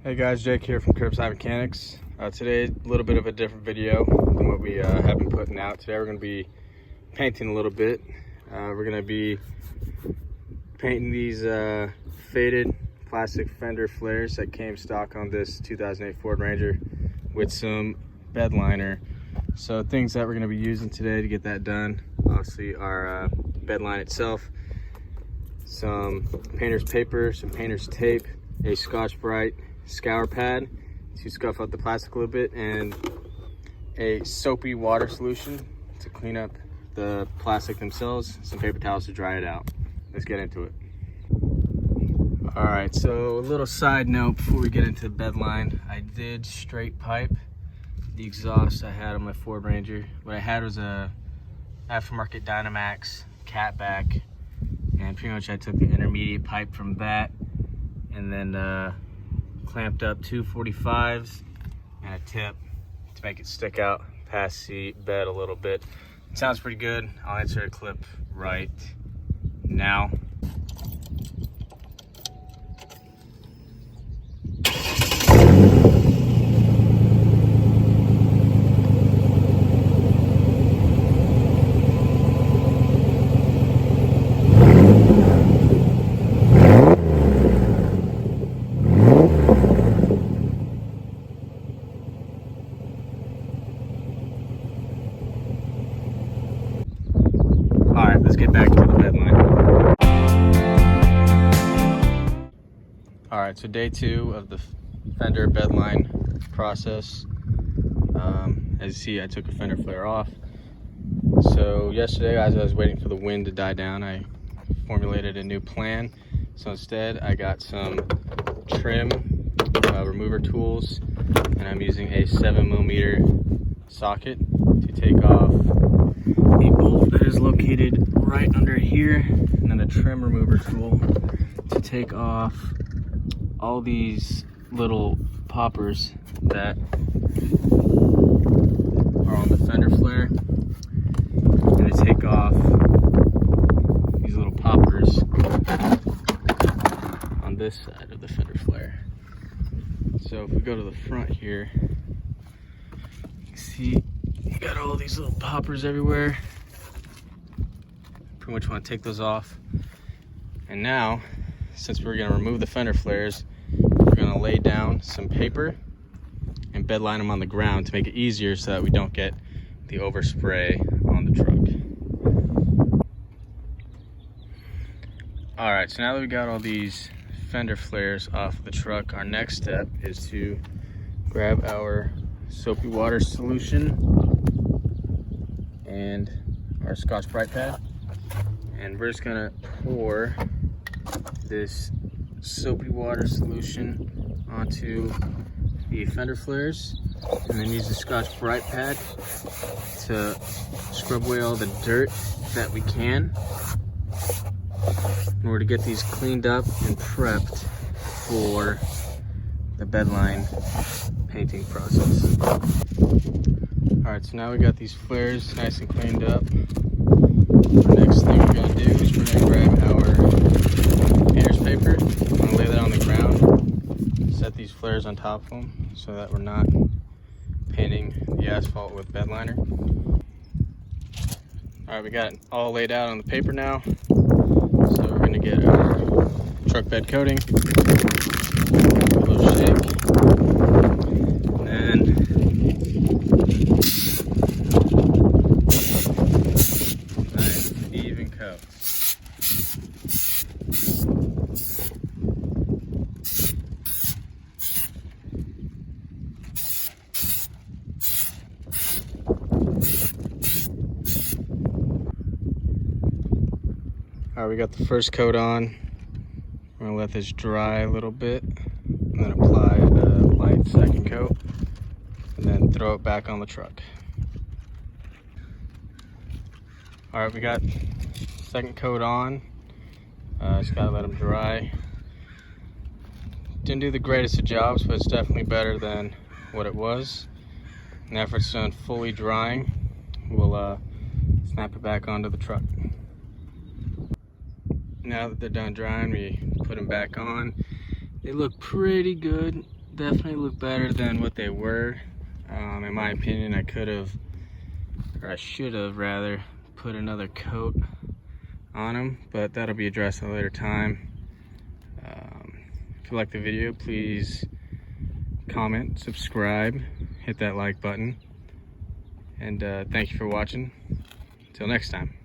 Hey guys, Jake here from Curbside Mechanics. Today, a little bit of a different video than what we have been putting out. Today we're going to be painting a little bit. We're going to be painting these faded plastic fender flares that came stock on this 2008 Ford Ranger with some bed liner. So things that we're going to be using today to get that done, obviously our bed line itself, some painter's paper, some painter's tape, a Scotch-Brite scour pad to scuff up the plastic a little bit, and a soapy water solution to clean up the plastic themselves, some paper towels to dry it out. Let's get into it. All right, so a little side note before we get into the bed line. I did straight pipe the exhaust I had on my Ford Ranger. What I had was a aftermarket Dynamax catback, and pretty much I took the intermediate pipe from that and then clamped up two 45s and a tip to make it stick out past the bed a little bit. It sounds pretty good. I'll insert a clip right now. All right, let's get back to the bed line. All right, so day two of the fender bed line process. As you see, I took a fender flare off. So yesterday, as I was waiting for the wind to die down, I formulated a new plan. So instead, I got some trim remover tools, and I'm using a 7mm socket to take off a bolt that is located right under here, and then a trim remover tool to take off all these little poppers that are on the fender flare, and to take off these little poppers on this side of the fender flare. So if we go to the front here, you can see you got all these little poppers everywhere. Pretty much want to take those off. And now, since we're going to remove the fender flares, we're going to lay down some paper and bed line them on the ground to make it easier so that we don't get the overspray on the truck. All right, so now that we got all these fender flares off of the truck, our next step is to grab our soapy water solution and our Scotch-Brite pad, and we're just gonna pour this soapy water solution onto the fender flares, and then use the Scotch-Brite pad to scrub away all the dirt that we can in order to get these cleaned up and prepped for the bedline painting process. All right, so now we got these flares nice and cleaned up. The next thing we're gonna do is we're gonna grab our painter's paper. I'm gonna lay that on the ground, set these flares on top of them so that we're not painting the asphalt with bed liner. All right, we got it all laid out on the paper now. So we're gonna get our truck bed coating, a little shake, and then nice even coat. All right, we got the first coat on. We're gonna let this dry a little bit, and then apply a light second coat, and then throw it back on the truck. All right, we got second coat on. Just gotta let them dry. Didn't do the greatest of jobs, but it's definitely better than what it was. And after it's done fully drying, we'll snap it back onto the truck. Now that they're done drying, we put them back on. They look pretty good. definitely look better than what they were. In my opinion, I could have, or I should have rather, put another coat on them, but that'll be addressed at a later time. If you like the video, please comment, subscribe, hit that like button, and thank you for watching. Until next time.